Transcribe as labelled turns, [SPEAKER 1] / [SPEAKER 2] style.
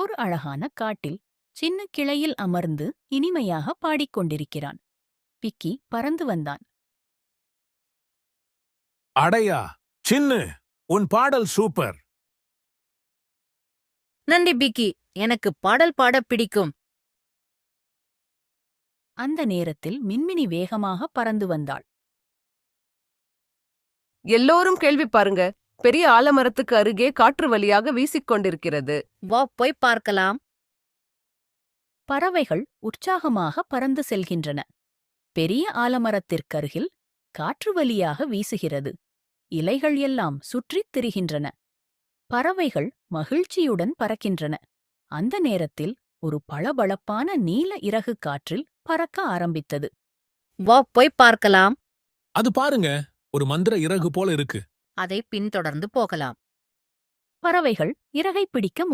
[SPEAKER 1] ஒரு அழகான காட்டில் சின்ன கிளையில் அமர்ந்து இனிமையாக பாடிக்கொண்டிருக்கிறான். பிக்கி பறந்து வந்தான்.
[SPEAKER 2] அடையா சின்னு, உன் பாடல் சூப்பர்.
[SPEAKER 3] நன்றி பிக்கி, எனக்கு பாடல் பாடப் பிடிக்கும்.
[SPEAKER 1] அந்த நேரத்தில் மின்மினி வேகமாக பறந்து வந்தாள்.
[SPEAKER 4] எல்லோரும் கேள்வி பாருங்க, பெரிய ஆலமரத்துக்கு அருகே காற்று வழியாக வீசிக்கொண்டிருக்கிறது.
[SPEAKER 3] வா போய் பார்க்கலாம்.
[SPEAKER 1] பறவைகள் உற்சாகமாக பறந்து செல்கின்றன. பெரிய ஆலமரத்திற்கருகில் காற்று வழியாக வீசுகிறது. இலைகள் எல்லாம் சுற்றித் திரிகின்றன. பறவைகள் மகிழ்ச்சியுடன் பறக்கின்றன. அந்த நேரத்தில் ஒரு பளபளப்பான நீல இறகு காற்றில் பறக்க ஆரம்பித்தது.
[SPEAKER 3] வா போய் பார்க்கலாம்.
[SPEAKER 2] அது பாருங்க, ஒரு மந்திர இறகு போல இருக்கு.
[SPEAKER 3] அதை பின்தொடர்ந்து போகலாம்.
[SPEAKER 1] பறவைகள் இறகைப் பிடிக்க